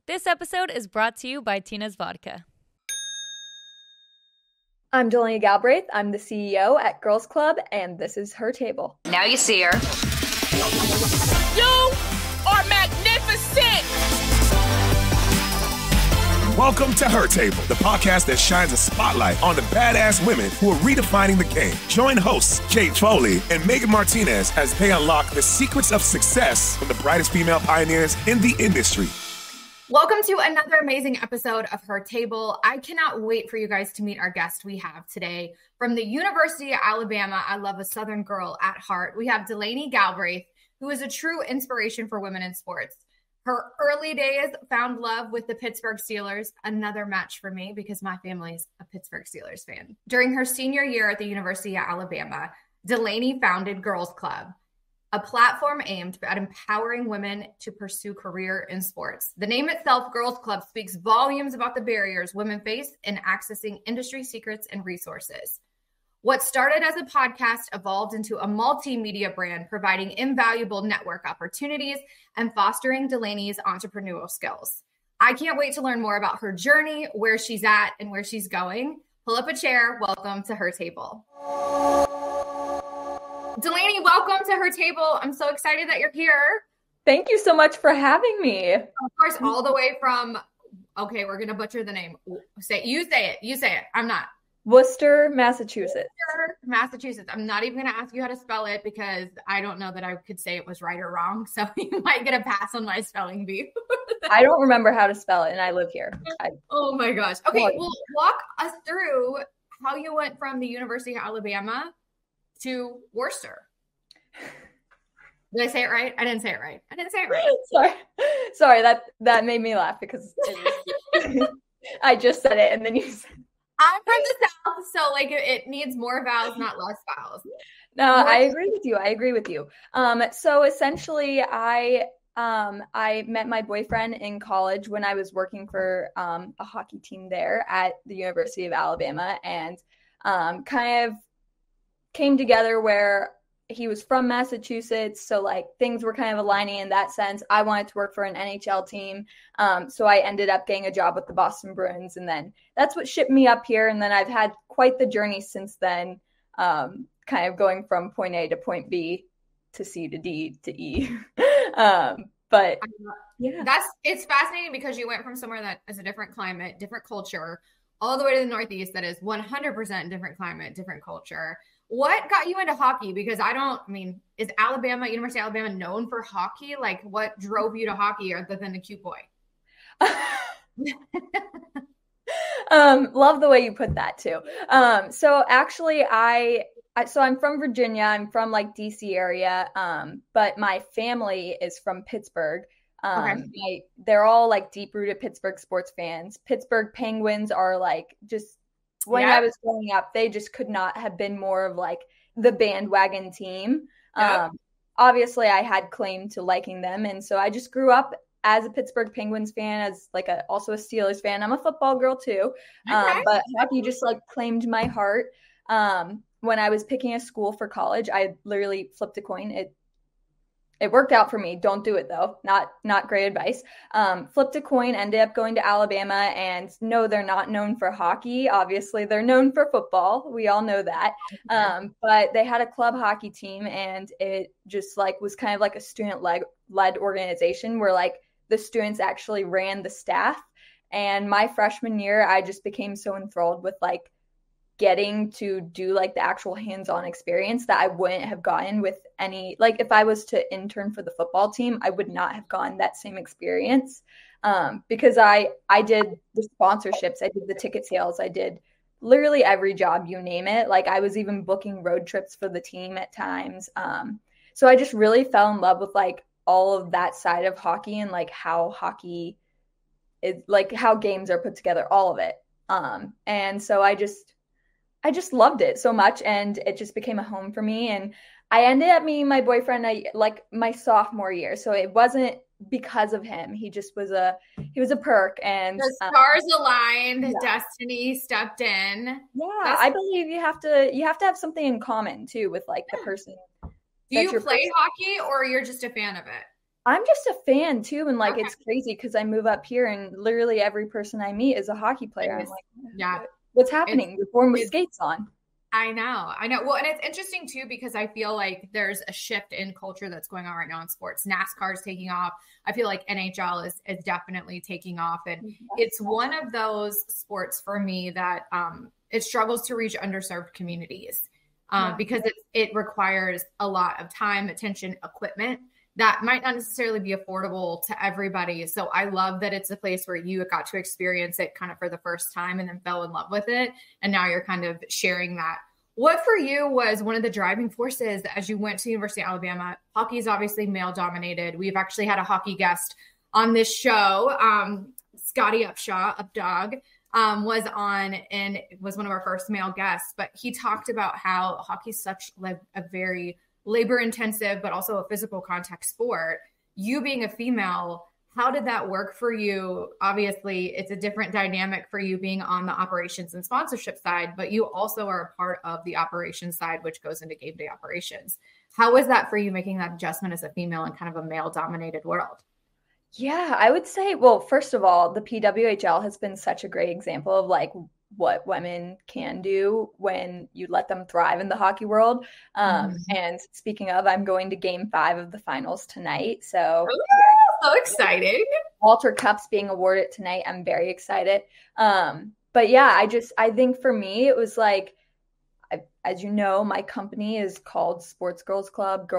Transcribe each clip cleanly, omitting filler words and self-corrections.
This episode is brought to you by Tina's Vodka. I'm Delaney Galbraith. I'm the CEO at Girls Club, and this is Her Table. Now you see her. You are magnificent! Welcome to Her Table, the podcast that shines a spotlight on the badass women who are redefining the game. Join hosts Kate Foley and Megan Martinez as they unlock the secrets of success from the brightest female pioneers in the industry. Welcome to another amazing episode of Her Table. I cannot wait for you guys to meet our guest we have today. From the University of Alabama, I love a Southern girl at heart. We have Delaney Galbraith, who is a true inspiration for women in sports. Her early days found love with the Pittsburgh Steelers, another match for me because my family is a Pittsburgh Steelers fan. During her senior year at the University of Alabama, Delaney founded Girls Club, a platform aimed at empowering women to pursue career in sports. The name itself, Girls Club, speaks volumes about the barriers women face in accessing industry secrets and resources. What started as a podcast evolved into a multimedia brand, providing invaluable network opportunities and fostering Delaney's entrepreneurial skills. I can't wait to learn more about her journey, where she's at, and where she's going. Pull up a chair. Welcome to Her Table. Delaney, welcome to Her Table. I'm so excited that you're here. Thank you so much for having me. Of course, all the way from, okay, we're going to butcher the name. You say it. I'm not. Worcester, Massachusetts. Worcester, Massachusetts. I'm not even going to ask you how to spell it because I don't know that I could say it was right or wrong. So you might get a pass on my spelling bee. I don't remember how to spell it, and I live here. Oh my gosh. Okay, well, walk us through how you went from the University of Alabama to Worcester. Did I say it right? I didn't say it right. Sorry. That made me laugh because I just said it and then you said. I'm from the South, so like it needs more vowels, not less vowels. No, I agree with you. So essentially, I met my boyfriend in college when I was working for a hockey team there at the University of Alabama, and kind of came together where he was from Massachusetts, so like things were kind of aligning in that sense. I wanted to work for an NHL team, so I ended up getting a job with the Boston Bruins, and then that's what shipped me up here. And then I've had quite the journey since then, kind of going from point A to point B to C to D to E. But yeah, it's fascinating because you went from somewhere that is a different climate, different culture, all the way to the Northeast that is 100% different climate, different culture. What got you into hockey? Because is University of Alabama known for hockey? Like, what drove you to hockey other than a cute boy? Love the way you put that too. So actually I'm from Virginia. I'm from like DC area. But my family is from Pittsburgh. Okay. They're all like deep rooted Pittsburgh sports fans. Pittsburgh Penguins are like just, when I was growing up, they just could not have been more of like the bandwagon team. Yep. Obviously, I had claim to liking them. And so I just grew up as a Pittsburgh Penguins fan, as like also a Steelers fan. I'm a football girl too. Okay. But hockey just like claimed my heart. When I was picking a school for college, I literally flipped a coin. It worked out for me. Don't do it though. Not great advice. Flipped a coin, ended up going to Alabama, and no, they're not known for hockey. Obviously, they're known for football. We all know that. But they had a club hockey team, and it just like was kind of like a student-led organization where like the students actually ran the staff. And my freshman year, I just became so enthralled with like getting to do like the actual hands-on experience that I wouldn't have gotten with any, like if I was to intern for the football team, I would not have gotten that same experience because I did the sponsorships, I did the ticket sales, I did literally every job, you name it. Like I was even booking road trips for the team at times. So I just really fell in love with like all of that side of hockey and like how hockey is, like how games are put together, all of it. And so I just loved it so much, and it just became a home for me. And I ended up meeting my boyfriend like my sophomore year. So it wasn't because of him. He was a perk, and the stars aligned, destiny stepped in. Yeah. I believe you have to have something in common too with like the person. Do you play hockey or you're just a fan of it? I'm just a fan too. And like, it's crazy because I move up here and literally every person I meet is a hockey player. I'm like, what's happening? You're born with skates on. I know. Well, and it's interesting too, because I feel like there's a shift in culture that's going on right now in sports. NASCAR is taking off. I feel like NHL is definitely taking off. And it's one of those sports for me that it struggles to reach underserved communities because it requires a lot of time, attention, equipment that might not necessarily be affordable to everybody. So I love that it's a place where you got to experience it kind of for the first time and then fell in love with it. And now you're kind of sharing that. What for you was one of the driving forces as you went to the University of Alabama? Hockey is obviously male dominated. We've actually had a hockey guest on this show. Scotty Updog was on and was one of our first male guests, but he talked about how hockey is such a very labor intensive, but also a physical contact sport. You being a female, how did that work for you? Obviously, it's a different dynamic for you being on the operations and sponsorship side, but you also are a part of the operations side, which goes into game day operations. How was that for you making that adjustment as a female in kind of a male dominated world? Yeah, I would say, well, first of all, the PWHL has been such a great example of like what women can do when you let them thrive in the hockey world. And speaking of, I'm going to game 5 of the finals tonight. So exciting. Walter Cup's being awarded tonight. I'm very excited. But yeah, I think for me, it was like, as you know, my company is called Sports Girls Club.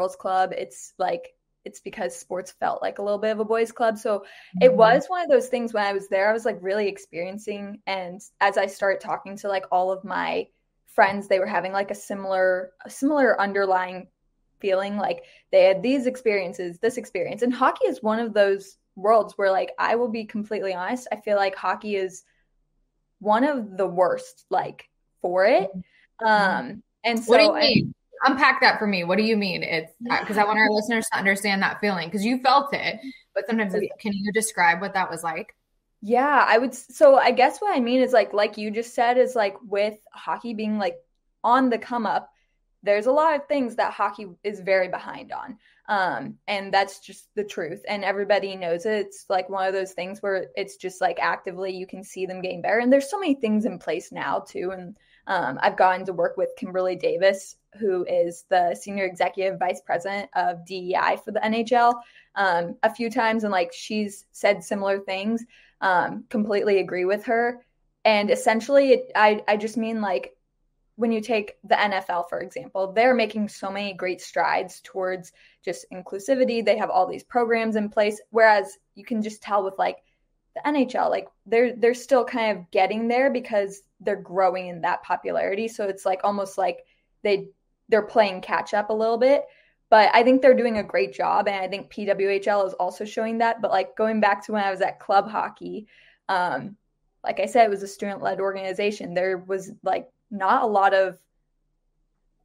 It's because sports felt like a little bit of a boys' club. So it was one of those things when I was there, I was like really experiencing. And as I started talking to like all of my friends, they were having like a similar underlying feeling, like they had these experiences, this experience. And hockey is one of those worlds where, like, I will be completely honest, I feel like hockey is one of the worst, like, for it. And so what do you mean? Unpack that for me. What do you mean? It's because I want our listeners to understand that feeling, because you felt it, but sometimes can you describe what that was like? Yeah, I would. So I guess what I mean is like you just said, is like with hockey being like on the come up, there's a lot of things that hockey is very behind on. And that's just the truth. And everybody knows it. It's like one of those things where it's just like actively you can see them getting better. And there's so many things in place now too. And I've gotten to work with Kimberly Davis, who is the senior executive vice president of DEI for the NHL, a few times. And like she's said similar things, completely agree with her. And essentially I just mean like, when you take the NFL, for example, they're making so many great strides towards just inclusivity. They have all these programs in place, whereas you can just tell with like the NHL, like they're still kind of getting there because they're growing in that popularity. So it's like almost like they're playing catch up a little bit. But I think they're doing a great job, and I think PWHL is also showing that. But like going back to when I was at club hockey, like I said, it was a student-led organization. There was like not a lot of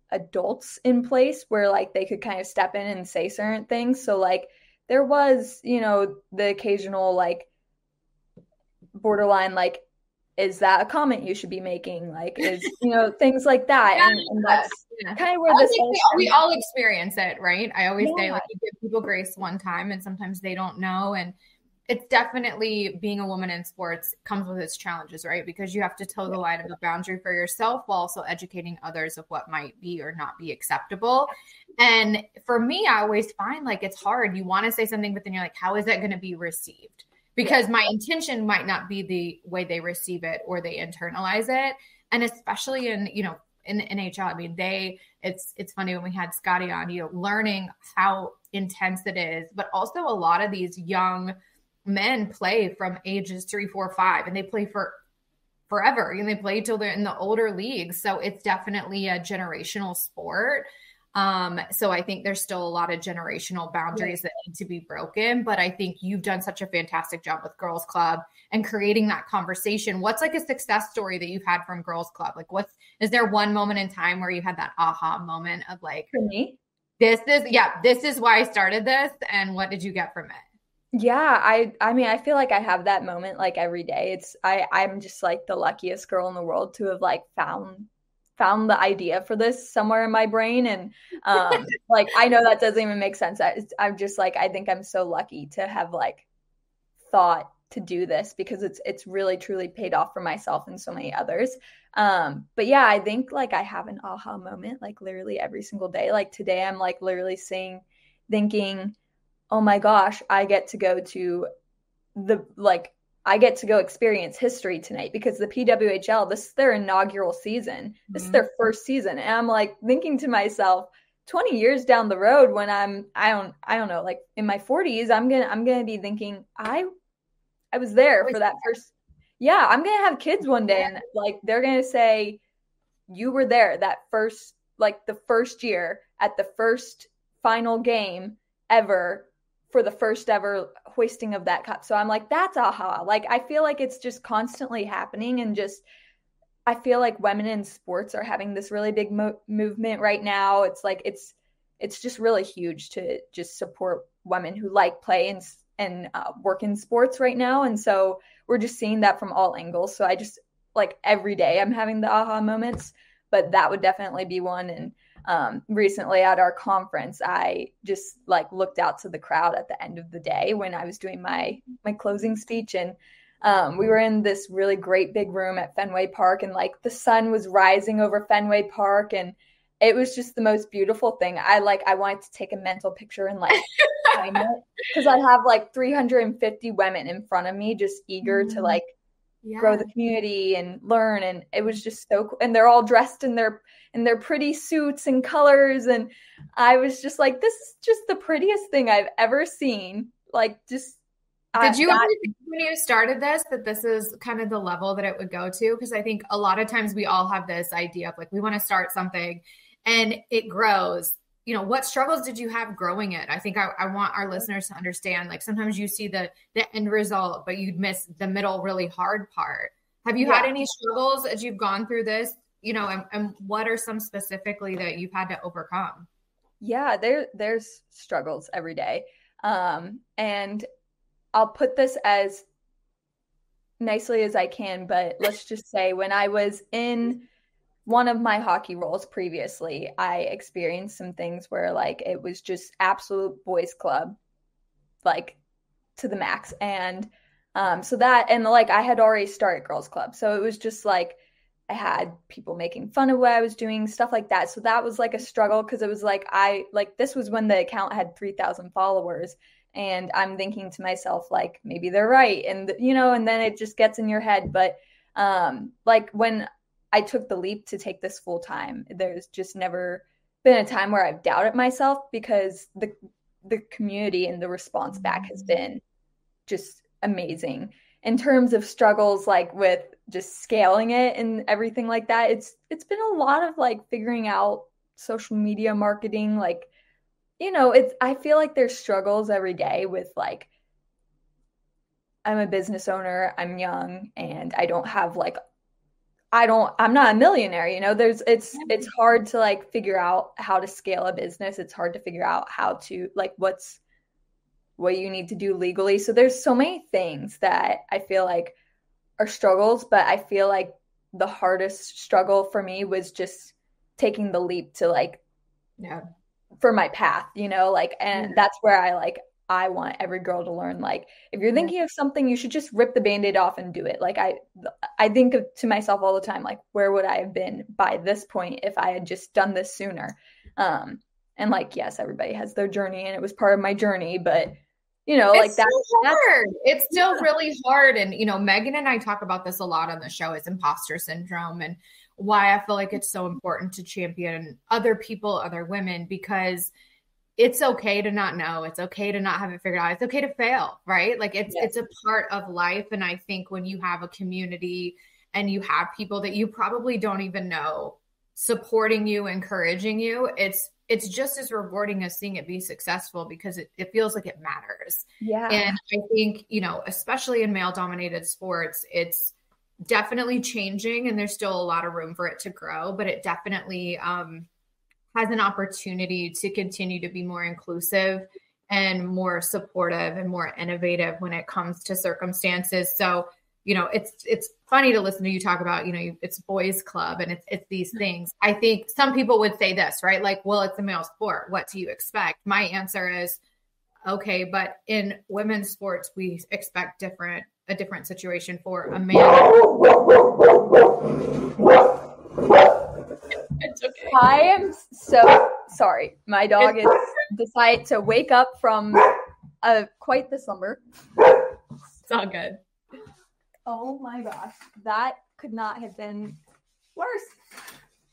adults in place where like they could kind of step in and say certain things. So like there was, you know, the occasional like borderline, like, is that a comment you should be making? Like, is, you know, things like that. And that's kind of where we all experience it, right? I always say like you give people grace one time and sometimes they don't know. And it's definitely, being a woman in sports comes with its challenges, right? Because you have to toe the line of the boundary for yourself while also educating others of what might be or not be acceptable. And for me, I always find like it's hard. You want to say something, but then you're like, how is that going to be received? Because my intention might not be the way they receive it or they internalize it. And especially in, you know, in the NHL, I mean, it's funny when we had Scotty on, you know, learning how intense it is, but also a lot of these young men play from ages 3, 4, 5, and they play for forever, and they play till they're in the older leagues. So it's definitely a generational sport. So I think there's still a lot of generational boundaries that need to be broken, but I think you've done such a fantastic job with Girls Club and creating that conversation. What's like a success story that you've had from Girls Club? Like is there one moment in time where you had that aha moment of like, for me, this is why I started this, and what did you get from it? Yeah, I mean, I feel like I have that moment like every day. I'm just like the luckiest girl in the world to have like found found the idea for this somewhere in my brain. And like, I know that doesn't even make sense. I'm just like, I think I'm so lucky to have like thought to do this, because it's really truly paid off for myself and so many others. But yeah, I think like I have an aha moment like literally every single day. Like today I'm like literally thinking, oh my gosh, I get to go experience history tonight, because the PWHL, this is their inaugural season. This is their first season. And I'm like thinking to myself, 20 years down the road, when I don't know, like in my 40s, I'm going to be thinking, I was there for that first. Yeah, I'm going to have kids one day, and like they're going to say, you were there that first, like the first year at the first final game ever, for the first ever hoisting of that cup. So I'm like, that's aha. Like, I feel like it's just constantly happening, and just, I feel like women in sports are having this really big movement right now. It's like, it's just really huge to just support women who like play and work in sports right now. And so we're just seeing that from all angles. So I just like every day I'm having the aha moments, but that would definitely be one. And recently at our conference, I just like looked out to the crowd at the end of the day when I was doing my closing speech. And we were in this really great big room at Fenway Park, and like the sun was rising over Fenway Park, and it was just the most beautiful thing. I wanted to take a mental picture and like time it, because I have like 350 women in front of me just eager to like grow the community and learn. And it was just so cool. And they're all dressed in their pretty suits and colors. And I was just like, this is just the prettiest thing I've ever seen. Like, just. Did you ever think when you started this that this is kind of the level that it would go to? Because I think a lot of times we all have this idea of like, we want to start something and it grows. You know, what struggles did you have growing it? I think I want our listeners to understand, like sometimes you see the end result, but you'd miss the middle really hard part. Have you had any struggles as you've gone through this, you know, and what are some specifically that you've had to overcome? Yeah, there's struggles every day. And I'll put this as nicely as I can, but let's just say when I was in one of my hockey roles previously, I experienced some things where like it was just absolute boys club, like to the max. And so that, and like I had already started girls club. So it was just like I had people making fun of what I was doing, stuff like that. So that was like a struggle, because it was like this was when the account had 3,000 followers. And I'm thinking to myself, like, maybe they're right. And, you know, and then it just gets in your head. But like when I took the leap to take this full time, there's just never been a time where I've doubted myself, because the community and the response back has been just amazing. In terms of struggles, like with just scaling it and everything like that, it's been a lot of like figuring out social media marketing, like, you know, I feel like there's struggles every day with like, I'm a business owner, I'm young, and I don't have like, I'm not a millionaire, you know, it's hard to like figure out how to scale a business. It's hard to figure out how to like, what you need to do legally. So there's so many things that I feel like are struggles, but I feel like the hardest struggle for me was just taking the leap to like, for my path, you know, like, and that's where I want every girl to learn, like, if you're thinking of something, you should just rip the Band-Aid off and do it. Like, I think to myself all the time, like, where would I have been by this point if I had just done this sooner? And like, yes, everybody has their journey, and it was part of my journey, but you know, like that's hard. It's still really hard. And, you know, Megan and I talk about this a lot on the show, is imposter syndrome, and why I feel like it's so important to champion other people, other women, because it's okay to not know. It's okay to not have it figured out. It's okay to fail, right? Like it's a part of life. And I think when you have a community and you have people that you probably don't even know supporting you, encouraging you, it's just as rewarding as seeing it be successful, because it feels like it matters. Yeah. And I think, you know, especially in male dominated sports, it's definitely changing, and there's still a lot of room for it to grow, but it definitely has an opportunity to continue to be more inclusive and more supportive and more innovative when it comes to circumstances. So it's funny to listen to you talk about, it's boys club and it's these things. I think some people would say this, right? Like, well, it's a male sport. What do you expect? My answer is, okay, but in women's sports, we expect a different situation for a man. It's okay. I am so sorry. My dog is decided to wake up from quite the slumber. It's all good. Oh my gosh. That could not have been worse.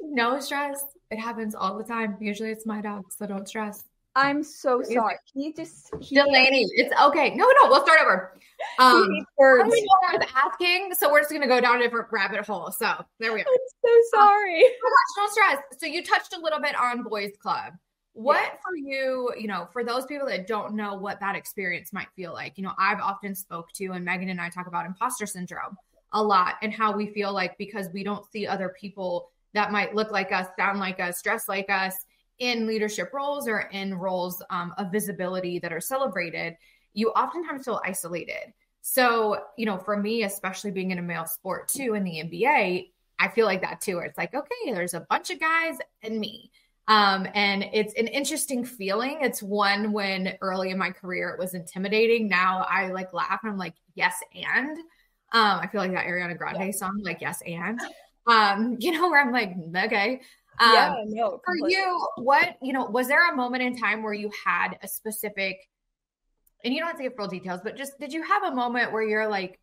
No stress. It happens all the time. Usually it's my dog, so don't stress. I'm so sorry. Delaney, it's okay. No, we'll start over. I was asking, so we're just going to go down a different rabbit hole. So there we are. I'm so sorry. No stress. So you touched a little bit on boys club. What for you, for those people that don't know what that experience might feel like, I've often spoke to, and Megan and I talk about imposter syndrome a lot, and how we feel like because we don't see other people that might look like us, sound like us, dress like us in leadership roles or in roles of visibility that are celebrated, you oftentimes feel isolated. So, for me, especially being in a male sport too, in the NBA, I feel like that too, where it's like, okay, there's a bunch of guys and me. And it's an interesting feeling. It's one when early in my career, it was intimidating. Now I laugh and I'm like, yes. And, I feel like that Ariana Grande song, like, yes. And, where I'm like, okay. For you, what, was there a moment in time where you had a specific, and you don't have to give full details, but just, did you have a moment where you're like,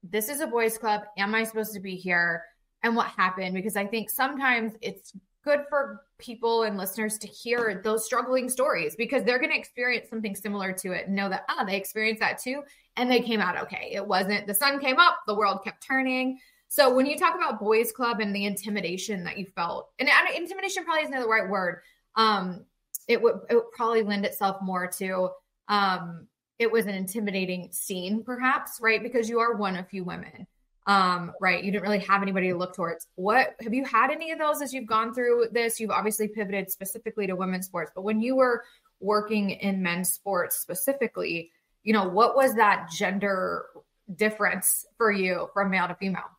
this is a boys club. Am I supposed to be here? And what happened? Because I think sometimes it's good for people and listeners to hear those struggling stories, because they're going to experience something similar to it and know that, they experienced that too. And they came out okay. It wasn't, the sun came up, the world kept turning. So when you talk about boys club and the intimidation that you felt, and intimidation probably isn't the right word. It would probably lend itself more to, it was an intimidating scene perhaps, right? Because you are one of few women, right? You didn't really have anybody to look towards. What, have you had any of those as you've gone through this? You've obviously pivoted specifically to women's sports, but when you were working in men's sports specifically, what was that gender difference for you from male to female?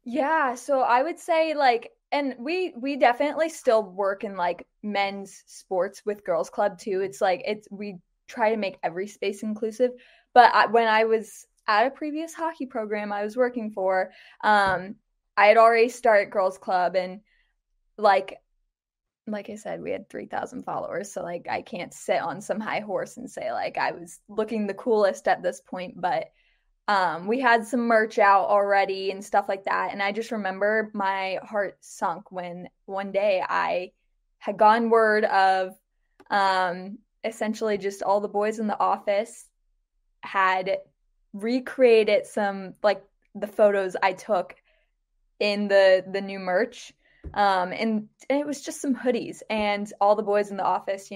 Yeah, so I would say and we definitely still work in men's sports with girls club too. It's we try to make every space inclusive. But when I was at a previous hockey program I was working for, I had already started girls club, and like I said, we had 3,000 followers. So I can't sit on some high horse and say I was looking the coolest at this point, but we had some merch out already and stuff like that. And I just remember my heart sunk when one day I had gotten word of essentially just all the boys in the office had recreated some the photos I took in the new merch. And it was just some hoodies, and all the boys in the office,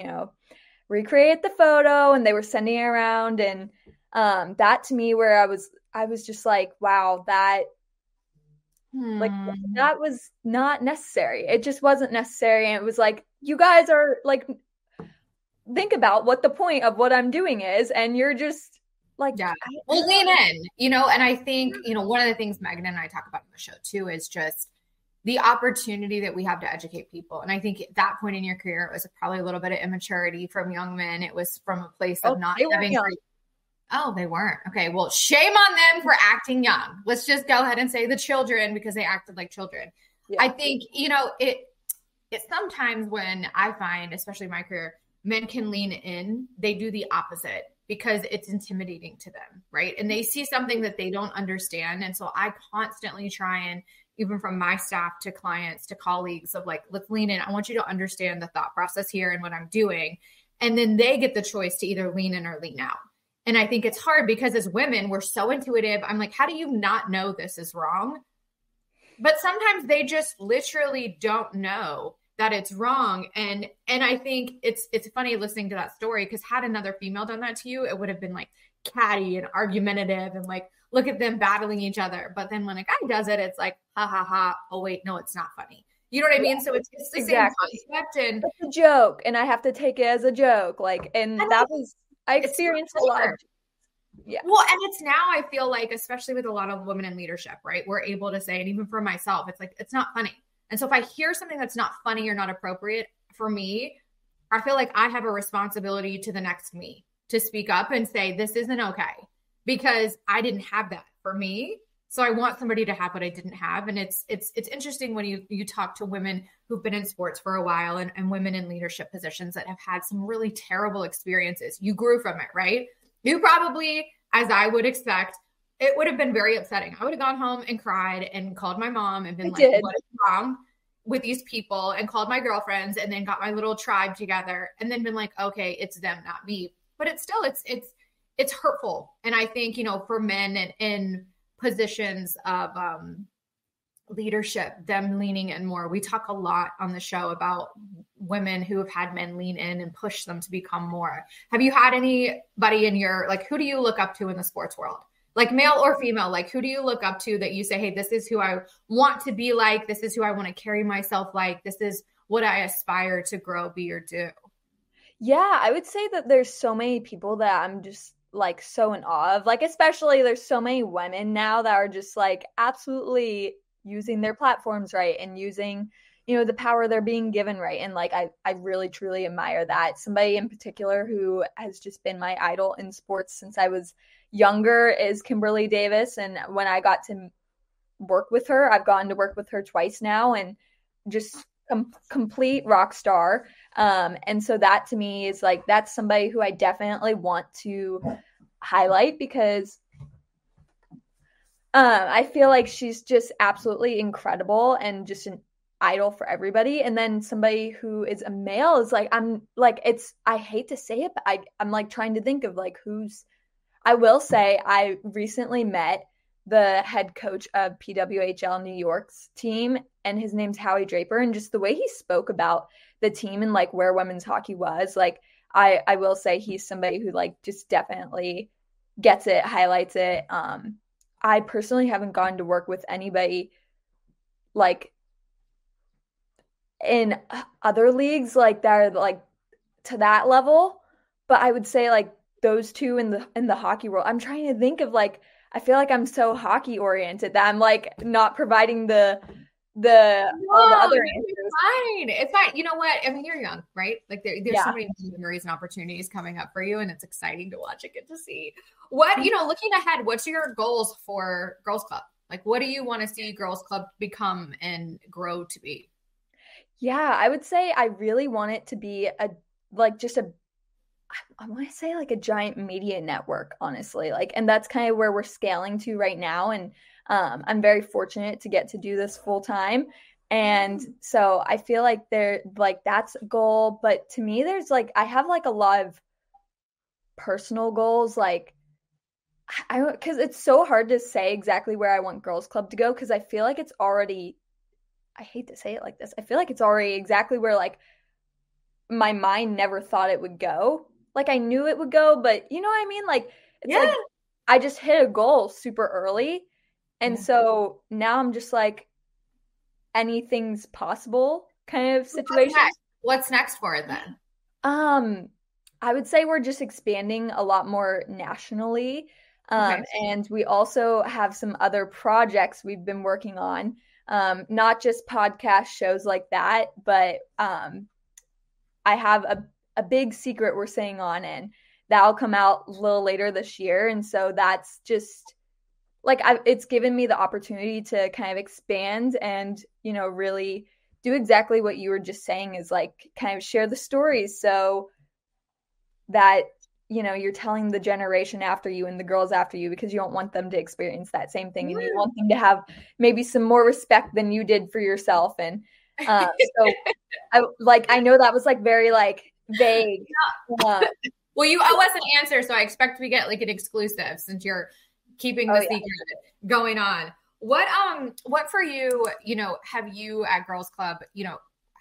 recreated the photo, and they were sending it around. And that to me, where I was just like, wow, that that was not necessary. It just wasn't necessary. And it was you guys are think about what the point of what I'm doing is, and you're just well, lean in, and I think, one of the things Megan and I talk about on the show too, is just the opportunity that we have to educate people. And I think at that point in your career, it was probably a little bit of immaturity from young men. It was from a place of not having. Oh, they weren't. Okay. Well, shame on them for acting young. Let's just go ahead and say the children, because they acted like children. Yeah. I think, it's sometimes when I find, especially in my career, men can lean in, they do the opposite because it's intimidating to them. Right. And they see something that they don't understand. And so I constantly try, and even from my staff to clients to colleagues, of let's lean in. I want you to understand the thought process here and what I'm doing. And then they get the choice to either lean in or lean out. And I think it's hard because as women, we're so intuitive. I'm like, how do you not know this is wrong? But sometimes they just literally don't know that it's wrong. And I think it's funny listening to that story, because had another female done that to you, it would have been catty and argumentative and look at them battling each other. But then when a guy does it, it's ha ha ha. Oh wait, no, it's not funny. You know what I mean? So it's the same concept. And it's a joke, and I have to take it as a joke. I experienced a lot. Yeah. Well, and it's now, I feel like, especially with a lot of women in leadership, right? We're able to say, and even for myself, it's like, it's not funny. And so if I hear something that's not funny or not appropriate for me, I feel like I have a responsibility to the next me to speak up and say, this isn't okay, because I didn't have that for me. So I want somebody to have what I didn't have. And it's interesting when you talk to women who've been in sports for a while and women in leadership positions that have had some really terrible experiences. You grew from it, right? You probably, as I would expect, it would have been very upsetting. I would have gone home and cried and called my mom and been what is wrong with these people, and called my girlfriends, and then got my little tribe together, and then been like, okay, it's them, not me. But it's still, it's hurtful. And I think, for men in positions of leadership, them leaning in more. We talk a lot on the show about women who have had men lean in and push them to become more. Have you had anybody in your, like, who do you look up to in the sports world? Like, male or female, like, who do you look up to that you say, hey, this is who I want to be like. This is who I want to carry myself like. This is what I aspire to grow, be, or do. Yeah, I would say that there's so many people that I'm just like so in awe of. Like, especially there's so many women now that are just like absolutely using their platforms right and using, the power they're being given right. And like, I really, truly admire that. Somebody in particular who has just been my idol in sports since I was younger is Kimberly Davis. And when I got to work with her, I've gotten to work with her twice now, and just complete rock star. And so that to me is like, that's somebody who I definitely want to highlight, because I feel like she's just absolutely incredible and just an idol for everybody. And then somebody who is a male is like, I hate to say it, but I'm like trying to think of like I will say I recently met the head coach of PWHL New York's team, and his name's Howie Draper. And just the way he spoke about the team and like where women's hockey was, like, I will say he's somebody who like just definitely gets it, highlights it. I personally haven't gone to work with anybody like in other leagues like that are like to that level, but I would say like those two in the hockey world. I'm trying to think of like, I feel like I'm so hockey oriented that I'm like not providing all the other answers. It's fine. You know what? I mean, you're young, right? Like there's so many memories and opportunities coming up for you, and it's exciting to watch and get to see. What, looking ahead, what's your goals for Girls Club? Like, what do you want to see Girls Club become and grow to be? Yeah, I would say I really want it to be I want to say like a giant media network, honestly. Like, and that's kind of where we're scaling to right now. And I'm very fortunate to get to do this full time. And so I feel like that's a goal. But to me, there's like, I have like a lot of personal goals. Like, because it's so hard to say exactly where I want Girls Club to go, because I feel like it's already, I hate to say it like this, I feel like it's already exactly where like my mind never thought it would go. Like, I knew it would go, but you know what I mean? Like, it's like I just hit a goal super early. And so now I'm just like, anything's possible kind of situation. What's next for it then? I would say we're just expanding a lot more nationally. And we also have some other projects we've been working on, not just podcast shows like that, but I have a big secret we're staying on, and that'll come out a little later this year. And so that's just like, it's given me the opportunity to kind of expand and, really do exactly what you were just saying, is like kind of share the stories so that, you're telling the generation after you and the girls after you, because you don't want them to experience that same thing. And you want them to have maybe some more respect than you did for yourself. And so I know that was like very like vague. Well, you owe us an answer, so I expect we get like an exclusive since you're keeping the secret going on. What for you, have you at Girls Club,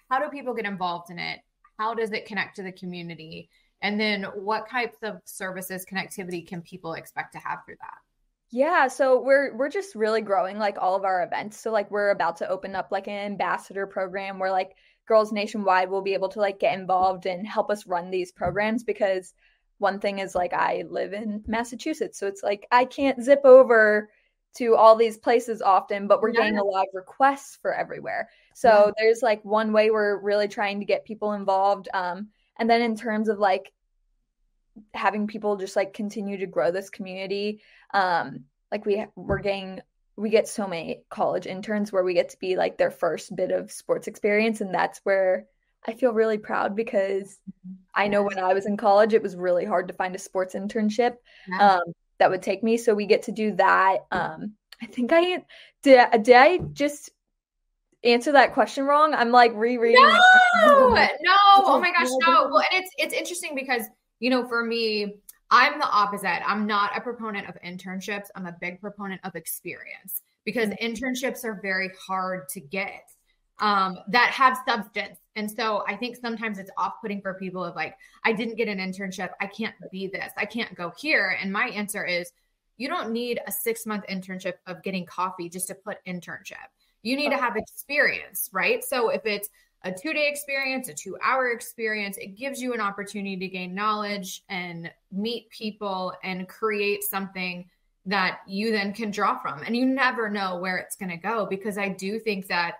how do people get involved in it? How does it connect to the community? And then what types of services, connectivity can people expect to have through that? Yeah, so we're just really growing like all of our events. So like we're about to open up like an ambassador program where like girls nationwide will be able to like get involved and help us run these programs, because one thing is like I live in Massachusetts, so it's like I can't zip over to all these places often, but we're getting a lot of requests for everywhere. So there's like one way we're really trying to get people involved. And then in terms of like having people just like continue to grow this community, like we get so many college interns where we get to be like their first bit of sports experience. And that's where I feel really proud, because I know when I was in college, it was really hard to find a sports internship that would take me. So we get to do that. I think did I just answer that question wrong? I'm like rereading. No. Oh my gosh, no. Well, and it's interesting because, for me, I'm the opposite. I'm not a proponent of internships. I'm a big proponent of experience, because internships are very hard to get that have substance. And so I think sometimes it's off-putting for people of like, I didn't get an internship. I can't be this. I can't go here. And my answer is, you don't need a 6-month internship of getting coffee just to put internship. You need to have experience, right? So if it's a 2-day experience, a 2-hour experience, it gives you an opportunity to gain knowledge and meet people and create something that you then can draw from. And you never know where it's going to go, because I do think that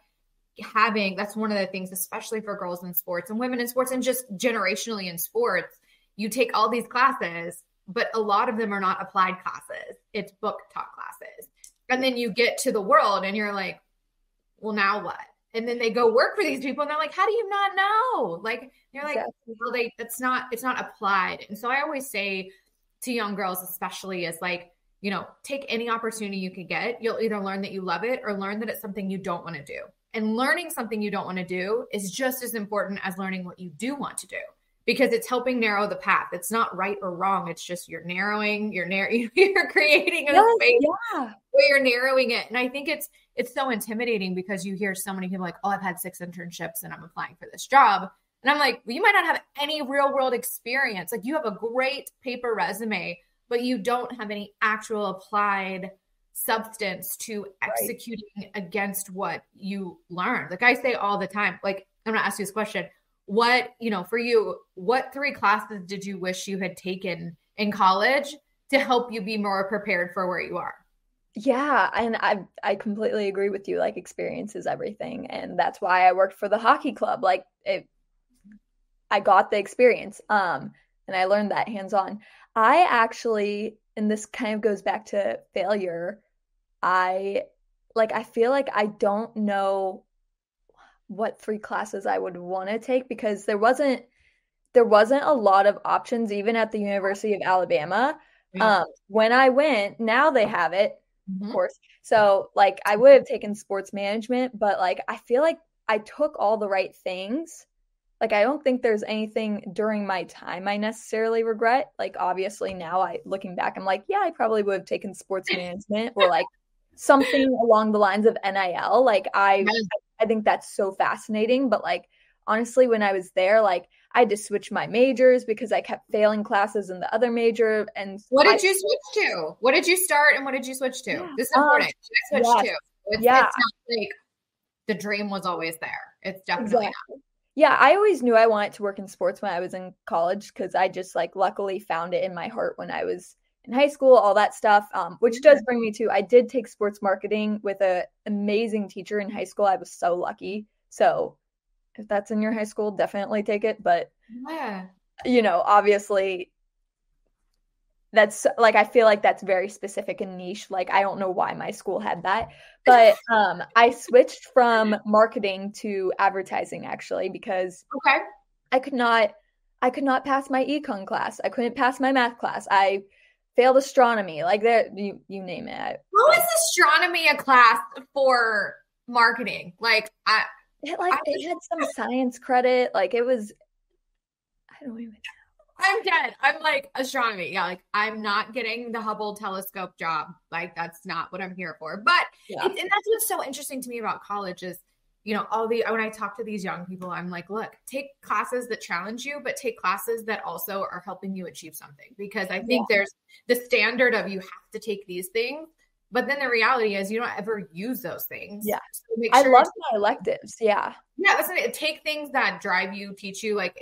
that's one of the things, especially for girls in sports and women in sports and just generationally in sports, you take all these classes, but a lot of them are not applied classes. It's book taught classes. And then you get to the world and you're like, well, now what? And then they go work for these people and they're like, how do you not know? Like, you're like, well, it's not applied. And so I always say to young girls, especially, is like, take any opportunity you can get. You'll either learn that you love it or learn that it's something you don't want to do. And learning something you don't want to do is just as important as learning what you do want to do, because it's helping narrow the path. It's not right or wrong. It's just you're creating a space where you're narrowing it. And I think it's so intimidating, because you hear so many people like, oh, I've had 6 internships and I'm applying for this job. And I'm like, well, you might not have any real world experience. Like, you have a great paper resume, but you don't have any actual applied substance to executing against what you learned. Like I say all the time, like, I'm going to ask you this question. What, for you, what 3 classes did you wish you had taken in college to help you be more prepared for where you are? Yeah. And I completely agree with you. Like, experience is everything. And that's why I worked for the hockey club. Like, I got the experience. And I learned that hands-on. I actually, and this kind of goes back to failure, I feel like I don't know what 3 classes I would want to take, because there wasn't a lot of options even at the University of Alabama. When I went, now they have it, of course. So like, I would have taken sports management, but like, I feel like I took all the right things. Like, I don't think there's anything during my time I necessarily regret. Like, obviously now looking back, I'm like, yeah, I probably would have taken sports management or like something along the lines of NIL. Like, I think that's so fascinating. But like, honestly, when I was there, like, I had to switch my majors because I kept failing classes in the other major. And what did you switch to? What did you start and what did you switch to? This is important. Switch to. It's not like the dream was always there. It's definitely not. Yeah, I always knew I wanted to work in sports when I was in college, because I just like luckily found it in my heart when I was in high school, all that stuff, which does bring me to, I did take sports marketing with an amazing teacher in high school. I was so lucky. So if that's in your high school, definitely take it. But, obviously that's like, I feel like that's very specific and niche. Like, I don't know why my school had that, but I switched from marketing to advertising, actually, because I could not pass my econ class. I couldn't pass my math class. I failed astronomy. Like, that, you name it. How is astronomy a class for marketing? Like, it had some science credit. Like, it was, I don't even know. I'm dead. I'm like, astronomy. Yeah, like, I'm not getting the Hubble telescope job. Like, that's not what I'm here for. But and that's what's so interesting to me about college is, when I talk to these young people, I'm like, look, take classes that challenge you, but take classes that also are helping you achieve something. Because I think there's the standard of you have to take these things, but then the reality is you don't ever use those things. Yeah. So make sure I love my electives. Yeah. Yeah. Take things that drive you, teach you. Like,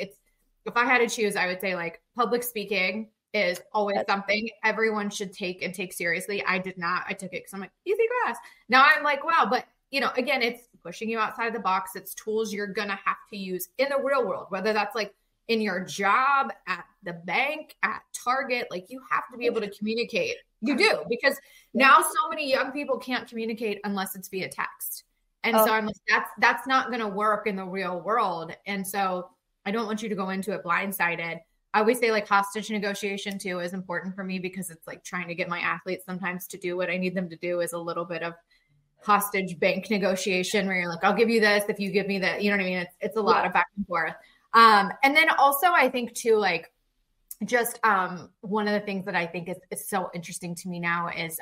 if I had to choose, I would say like public speaking is always something everyone should take seriously. I did not. I took it because I'm like, easy class. Now I'm like, wow. But, you know, again, it's pushing you outside the box. It's tools you're going to have to use in the real world, whether that's like in your job, at the bank, at Target. Like you have to be able to communicate. You do, because now so many young people can't communicate unless it's via text. And so I'm like, that's not going to work in the real world. And so I don't want you to go into it blindsided. I always say like hostage negotiation too is important for me, because it's like trying to get my athletes sometimes to do what I need them to do is a little bit of hostage bank negotiation where you're like, I'll give you this if you give me that, you know what I mean? It's a lot of back and forth. And then also I think too, like just one of the things that I think is so interesting to me now is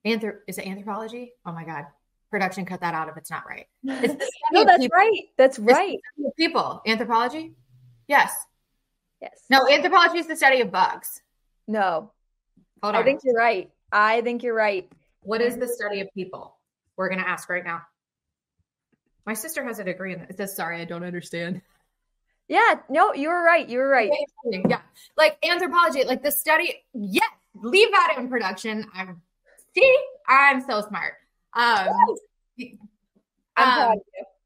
is it anthropology? Oh my God. Production, cut that out if it's not right. No, that's right. That's right. People. Anthropology? Yes. Yes. No, anthropology is the study of bugs. No. Hold on. I think you're right. What is the study of people? We're going to ask right now. My sister has a degree in it. It says, sorry, I don't understand. Yeah. No, you were right. Yeah. Like anthropology, like the study. Yes. Leave that in production. I'm so smart. I'm proud of you.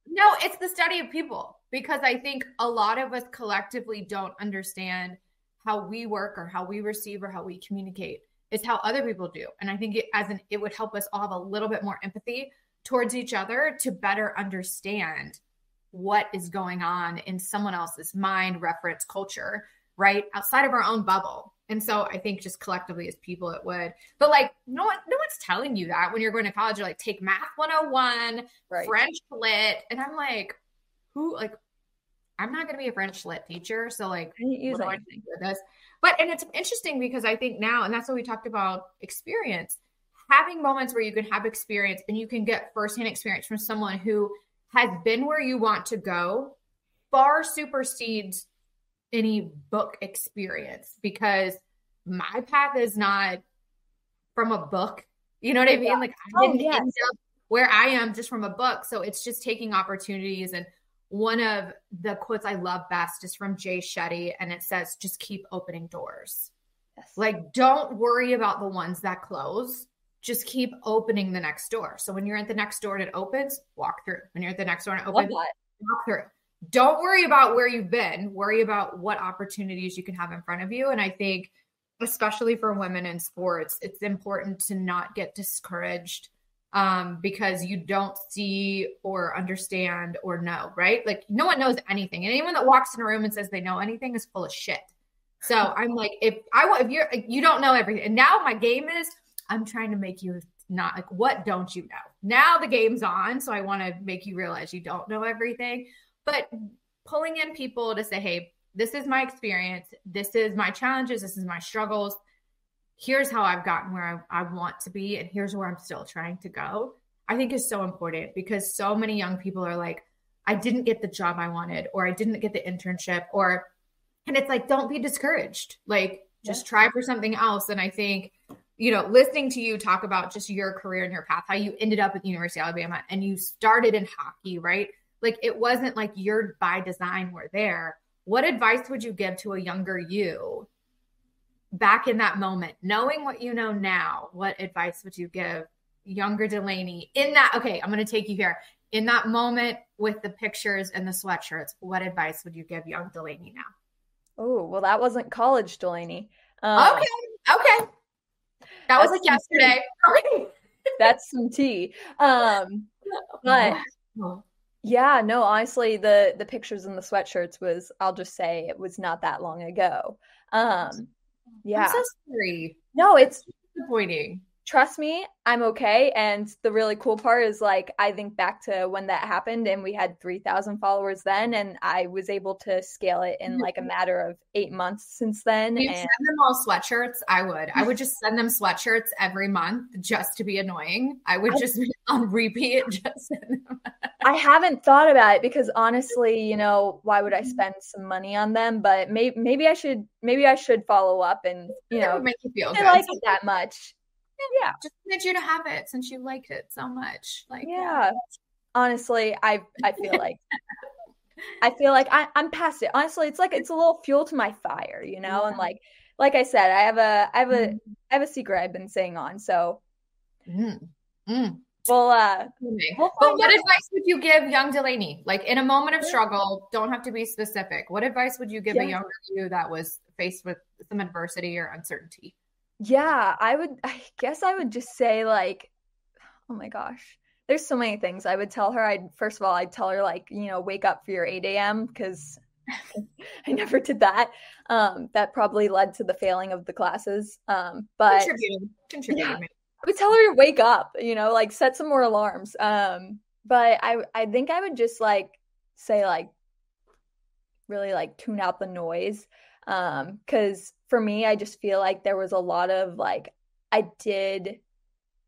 No, it's the study of people, because I think a lot of us collectively don't understand how we work or how we receive or how we communicate. It's how other people do. And I think it would help us all have a little bit more empathy towards each other to better understand what is going on in someone else's mind, reference, culture, right? Outside of our own bubble. And so I think just collectively as people, it would. But like, no one's telling you that when you're going to college. You're like, take math 101, right. French lit. And I'm like, I'm not going to be a French lit teacher. So like, what do I think with this? And it's interesting because I think now, and that's what we talked about, experience, having moments where you can have experience and you can get firsthand experience from someone who has been where you want to go far supersedes any book experience, because my path is not from a book. You know what I mean? Yeah. Like I didn't end up where I am just from a book. So it's just taking opportunities. And one of the quotes I love best is from Jay Shetty, and it says, just keep opening doors. Yes. Like, don't worry about the ones that close. Just keep opening the next door. So when you're at the next door and it opens, walk through. When you're at the next door and it opens, walk through. Don't worry about where you've been. Worry about what opportunities you can have in front of you. And I think, especially for women in sports, it's important to not get discouraged because you don't see or understand or know, right? Like no one knows anything. And anyone that walks in a room and says they know anything is full of shit. So I'm like, if you don't know everything. And now my game is, I'm trying to make you not like, what don't you know? Now the game's on. So I want to make you realize you don't know everything. But pulling in people to say, hey, this is my experience. This is my challenges. This is my struggles. Here's how I've gotten where I want to be. And here's where I'm still trying to go. I think is so important, because so many young people are like, I didn't get the job I wanted, or I didn't get the internship, and it's like, don't be discouraged. Like just try for something else. And I think, listening to you talk about just your career and your path, how you ended up at the University of Alabama and you started in hockey, right? Like it wasn't like you're by design were there. What advice would you give to a younger you back in that moment, knowing what you know now? What advice would you give younger Delaney in that? Okay, I'm going to take you here. In that moment with the pictures and the sweatshirts, what advice would you give young Delaney now? Oh, well, that wasn't college Delaney. Okay. That was like yesterday. That's some tea. But yeah, no, honestly, the pictures and the sweatshirts I'll just say it was not that long ago. Yeah. I'm so sorry. No, it's disappointing. Trust me, I'm okay. And the really cool part is like, I think back to when that happened and we had 3,000 followers then, and I was able to scale it in like a matter of 8 months since then. You send them all sweatshirts? I would just send them sweatshirts every month just to be annoying. I would just on repeat, just send them. I haven't thought about it because honestly, why would I spend some money on them? But maybe I should follow up and, make you feel good. I like it that much. Yeah. Just wanted you to have it since you liked it so much. Like, yeah. Honestly, I feel like I feel like I'm past it. Honestly, it's a little fuel to my fire, you know? Yeah. And like I said, I have a secret I've been saying on. So we'll But find what out. advice would you give young Delaney? Like in a moment of struggle, don't have to be specific. What advice would you give a younger you that was faced with some adversity or uncertainty? Yeah, I guess I would just say like, oh my gosh, there's so many things I would tell her. First of all, I'd tell her like, you know, wake up for your 8 a.m. because I never did that. That probably led to the failing of the classes. But Contributed. Yeah, I would tell her to wake up, you know, like set some more alarms. But I think I would just like say like really like tune out the noise. Because for me, I just feel like there was a lot of like I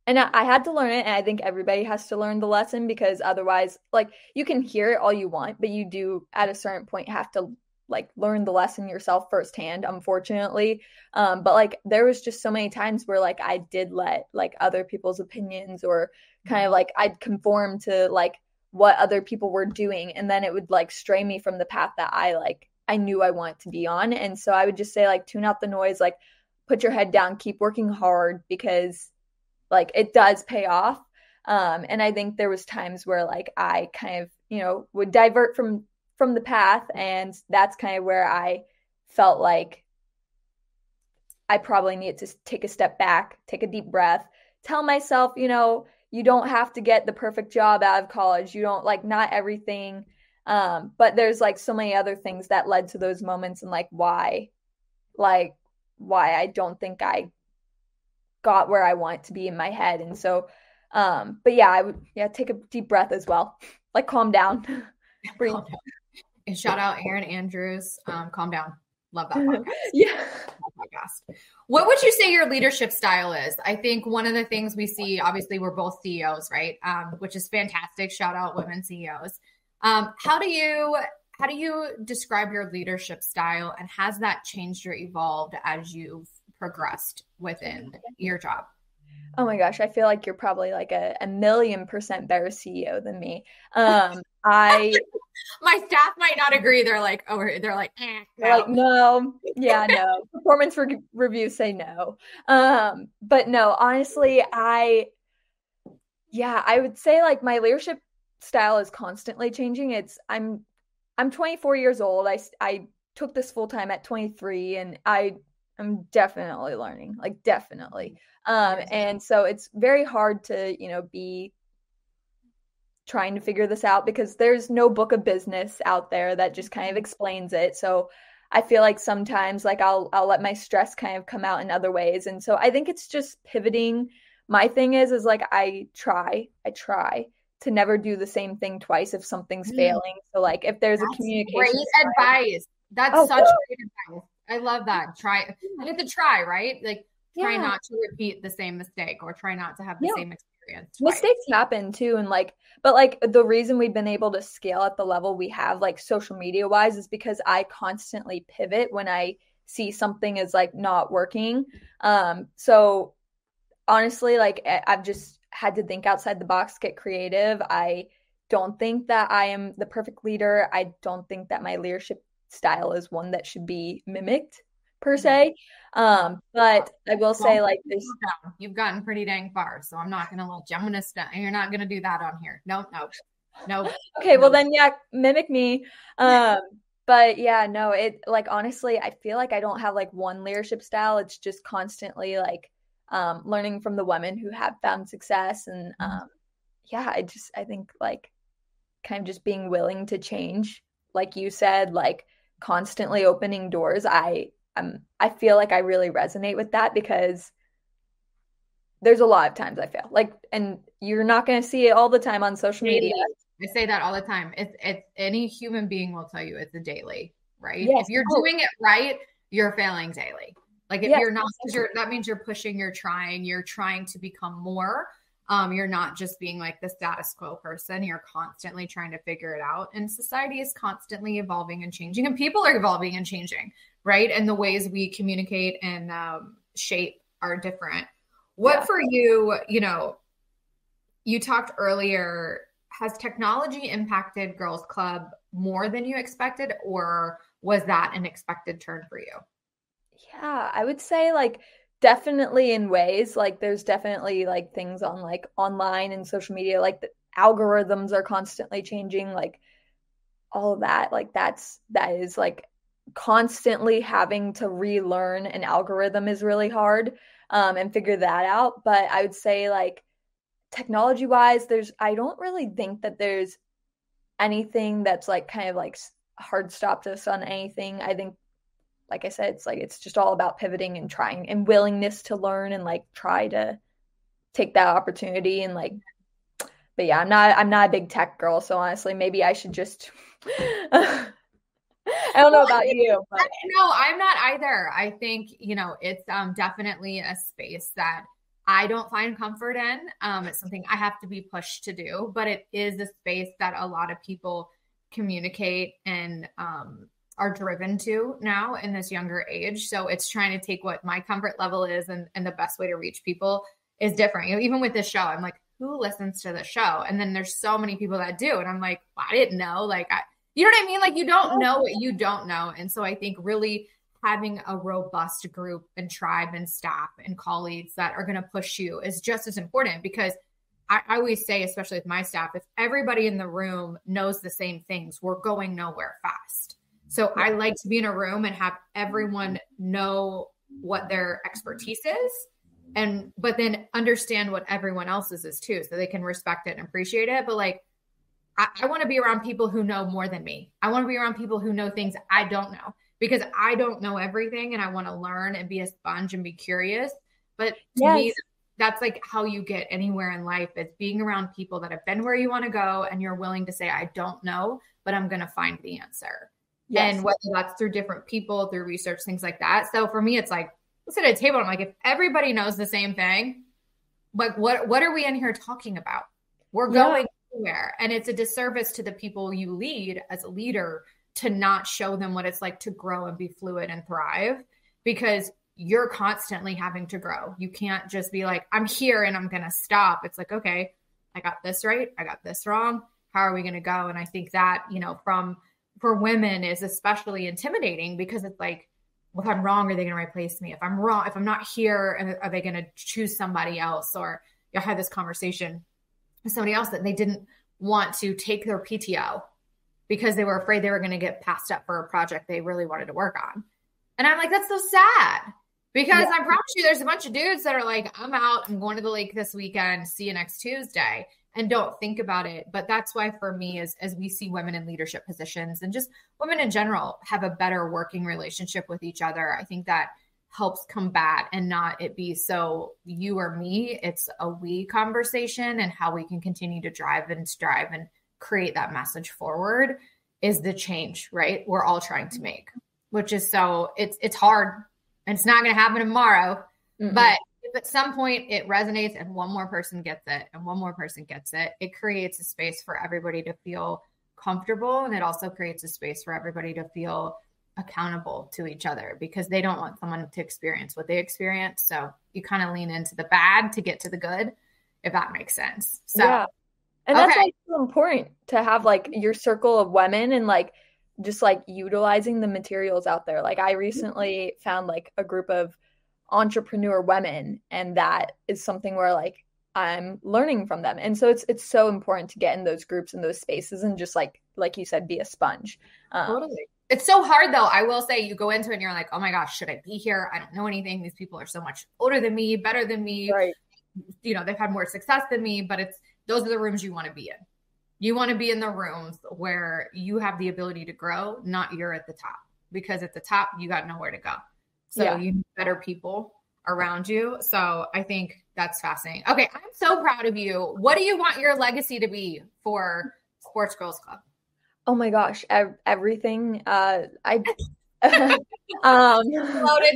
had to learn it, and I think everybody has to learn the lesson, because otherwise, like, you can hear it all you want, but you do at a certain point have to like learn the lesson yourself firsthand, unfortunately. But like there was just so many times where like I did let like other people's opinions, or kind of like I'd conform to like what other people were doing, and then it would like stray me from the path that I knew I wanted to be on. And so I would just say like tune out the noise, like put your head down, keep working hard, because like it does pay off. And I think there was times where like I kind of, you know, would divert from the path, and that's kind of where I felt like I probably needed to take a step back, take a deep breath, tell myself, you know, you don't have to get the perfect job out of college. You don't like, not everything. But there's like so many other things that led to those moments, and like why I don't think I got where I want to be in my head. And so, but yeah, I would, take a deep breath as well. Like calm down. Breathe. Calm down. And shout out Aaron Andrews. Calm down. Love that podcast. Yeah. Podcast. What would you say your leadership style is? I think one of the things we see, obviously we're both CEOs, right? Which is fantastic. Shout out women CEOs. How do you describe your leadership style, and has that changed or evolved as you've progressed within your job? Oh my gosh, I feel like you're probably like a 1,000,000% better CEO than me. My staff might not agree. They're like, no. Yeah, no. Performance reviews say no. But no, honestly, I would say like my leadership style is constantly changing. I'm 24 years old. I took this full time at 23, and I'm definitely learning, like definitely. And so it's very hard to, you know, be trying to figure this out, because there's no book of business out there that just kind of explains it. So I feel like sometimes like I'll let my stress kind of come out in other ways. And so I think it's just pivoting. My thing is like I try to never do the same thing twice if something's failing. So like if there's a communication. Great advice. That's such great advice. I love that. I get to try, right? Like try not to repeat the same mistake, or try not to have the same experience twice. Mistakes happen too. And like, but like the reason we've been able to scale at the level we have, like social media wise, is because I constantly pivot when I see something is like not working. So honestly, like I've just had to think outside the box, get creative. I don't think that I am the perfect leader. I don't think that my leadership style is one that should be mimicked per se. But I will say like this. You've gotten pretty dang far, so I'm not going to let you. You're not going to do that on here. No. Okay, well then, mimic me. But yeah, no, it like, honestly, I feel like I don't have like one leadership style. It's just constantly like learning from the women who have found success. And I think like kind of just being willing to change, like you said, like constantly opening doors. I feel like I really resonate with that, because there's a lot of times I fail, like, and you're not going to see it all the time on social media. I say that all the time. It's any human being will tell you it's a daily, right? Yes. If you're doing it right, you're failing daily. Like if you're not, that means you're pushing, you're trying to become more. You're not just being like the status quo person. You're constantly trying to figure it out. And society is constantly evolving and changing, and people are evolving and changing, right? And the ways we communicate and shape are different. What for you, you know, you talked earlier has technology impacted Girls Club more than you expected, or was that an expected turn for you? Yeah, I would say like definitely in ways, like there's definitely like things on like online and social media, like the algorithms are constantly changing, like all of that, like that is like constantly having to relearn an algorithm is really hard, and figure that out. But I would say like technology wise, I don't really think that there's anything that's like kind of like hard stopped us on anything. I think, like I said, it's just all about pivoting and trying and willingness to learn and like try to take that opportunity and like, but yeah, I'm not a big tech girl. So honestly, maybe I should just, I don't know about you, but no, I'm not either. I think, it's definitely a space that I don't find comfort in. It's something I have to be pushed to do, but it is a space that a lot of people communicate and are driven to now in this younger age. So it's trying to take what my comfort level is and the best way to reach people is different. Even with this show, I'm like, who listens to the show? And then there's so many people that do. And I'm like, well, I didn't know. Like, you know what I mean? Like, you don't know what you don't know. And so I think really having a robust group and tribe and staff and colleagues that are going to push you is just as important, because I always say, especially with my staff, if everybody in the room knows the same things, we're going nowhere fast. So I like to be in a room and have everyone know what their expertise is, but then understand what everyone else's is too, so they can respect it and appreciate it. But like, I want to be around people who know more than me. I want to be around people who know things I don't know, because I don't know everything and I want to learn and be a sponge and be curious. But to me, that's like how you get anywhere in life, is being around people that have been where you want to go and you're willing to say, I don't know, but I'm going to find the answer. Yes. And whether that's through different people, through research, things like that. So for me, it's like, let's sit at a table. I'm like, if everybody knows the same thing, like what are we in here talking about? We're going anywhere. And it's a disservice to the people you lead as a leader to not show them what it's like to grow and be fluid and thrive, because you're constantly having to grow. You can't just be like, I'm here and I'm going to stop. It's like, okay, I got this right, I got this wrong. How are we going to go? And I think that, for women is especially intimidating, because it's like, well, if I'm wrong, are they going to replace me? If I'm wrong, if I'm not here, are they going to choose somebody else? Or I had this conversation with somebody else that they didn't want to take their PTO because they were afraid they were going to get passed up for a project they really wanted to work on. And I'm like, that's so sad, because I promise you there's a bunch of dudes that are like, I'm out, I'm going to the lake this weekend, see you next Tuesday, and don't think about it. But that's why for me, as we see women in leadership positions and just women in general have a better working relationship with each other, I think that helps combat and not it be so you or me. It's a we conversation, and how we can continue to drive and strive and create that message forward is the change, right? We're all trying to make, which is so it's hard and it's not going to happen tomorrow. Mm-hmm. But if at some point it resonates and one more person gets it and one more person gets it, it creates a space for everybody to feel comfortable. And it also creates a space for everybody to feel accountable to each other, because they don't want someone to experience what they experience. So you kind of lean into the bad to get to the good, if that makes sense. So, yeah. And that's like so important to have like your circle of women and like just like utilizing the materials out there. Like I recently found like a group of entrepreneur women, and that is something where like I'm learning from them. And so it's so important to get in those groups and those spaces and just like you said, be a sponge. Totally. It's so hard though. I will say, you go into it and you're like, oh my gosh, should I be here? I don't know anything. These people are so much older than me, better than me. Right. They've had more success than me, but those are the rooms you want to be in. You want to be in the rooms where you have the ability to grow, not you're at the top, because at the top you got nowhere to go. So you need better people around you. So I think that's fascinating. Okay. I'm so proud of you. What do you want your legacy to be for Sports Girls Club? Oh my gosh. Everything. Loaded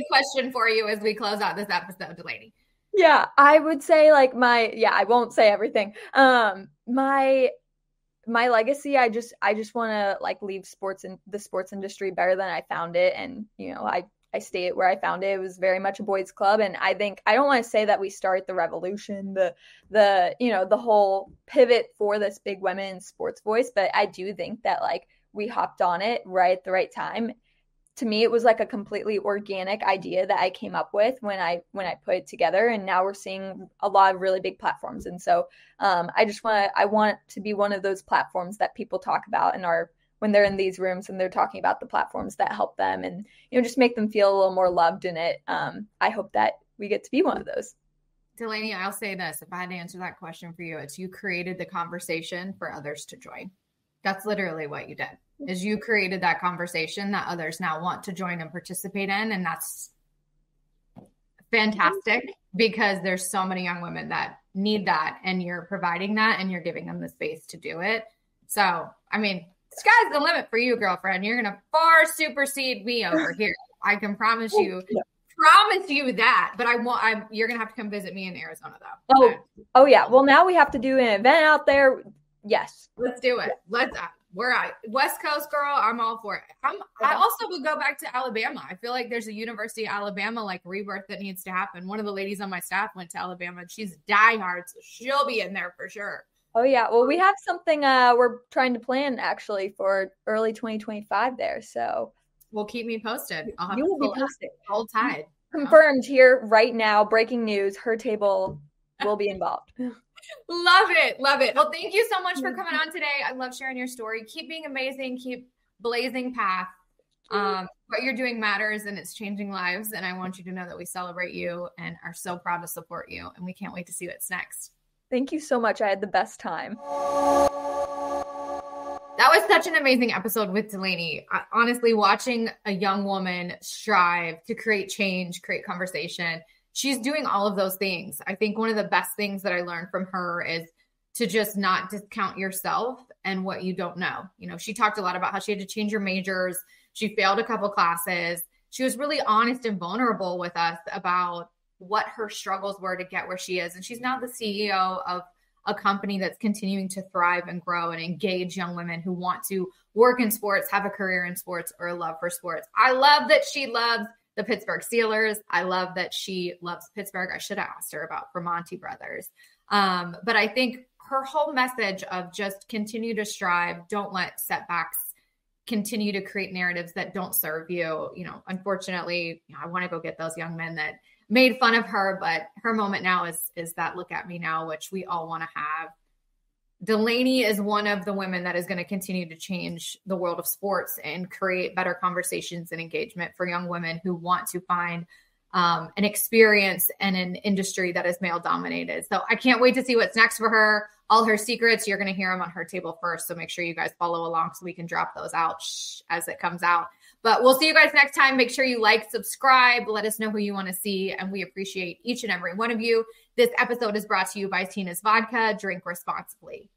question for you as we close out this episode, Delaney. Yeah, I would say like I won't say everything. My legacy, I just want to like leave the sports industry better than I found it. And, stayed where I found it. It was very much a boys club. And I don't want to say that we started the revolution, the whole pivot for this big women's sports voice, but I do think that like we hopped on it right at the right time. To me, it was like a completely organic idea that I came up with when I put it together. And now we're seeing a lot of really big platforms. And so I want to be one of those platforms that people talk about when they're in these rooms and they're talking about the platforms that help them and, just make them feel a little more loved in it. I hope that we get to be one of those. Delaney, I'll say this. If I had to answer that question for you, it's you created the conversation for others to join. That's literally what you did, is you created that conversation that others now want to join and participate in. And that's fantastic because there's so many young women that need that, and you're providing that and you're giving them the space to do it. So, I mean, sky's the limit for you, girlfriend. You're going to far supersede me over here. I can promise you that, but you're going to have to come visit me in Arizona though. Oh yeah. Well, now we have to do an event out there. Yes. Let's do it. We're out. West Coast girl. I'm all for it. I also would go back to Alabama. I feel like there's a University of Alabama like rebirth that needs to happen. One of the ladies on my staff went to Alabama and she's diehard, so she'll be in there for sure. Oh yeah. Well, we have something we're trying to plan actually for early 2025 there. So well, keep me posted. I'll have you will be posted. Hold tight. Confirmed here right now. Breaking news. Her table will be involved. Love it. Love it. Well, thank you so much for coming on today. I love sharing your story. Keep being amazing. Keep blazing path. What you're doing matters and it's changing lives. And I want you to know that we celebrate you and are so proud to support you. And we can't wait to see what's next. Thank you so much. I had the best time. That was such an amazing episode with Delaney. Honestly, watching a young woman strive to create change, create conversation. She's doing all of those things. I think one of the best things that I learned from her is to just not discount yourself and what you don't know. She talked a lot about how she had to change her majors. She failed a couple classes. She was really honest and vulnerable with us about what her struggles were to get where she is. And she's now the CEO of a company that's continuing to thrive and grow and engage young women who want to work in sports, have a career in sports, or a love for sports. I love that she loves the Pittsburgh Steelers. I love that she loves Pittsburgh. I should have asked her about Vermonti brothers. But I think her whole message of just continue to strive, don't let setbacks continue to create narratives that don't serve you. Unfortunately, I want to go get those young men that made fun of her, but her moment now is that look at me now, which we all want to have. Delaney is one of the women that is going to continue to change the world of sports and create better conversations and engagement for young women who want to find an experience and an industry that is male dominated. So I can't wait to see what's next for her. All her secrets, you're going to hear them on Her Table first. So make sure you guys follow along so we can drop those out as it comes out. But we'll see you guys next time. Make sure you like, subscribe, let us know who you want to see. And we appreciate each and every one of you. This episode is brought to you by Tina's Vodka. Drink responsibly.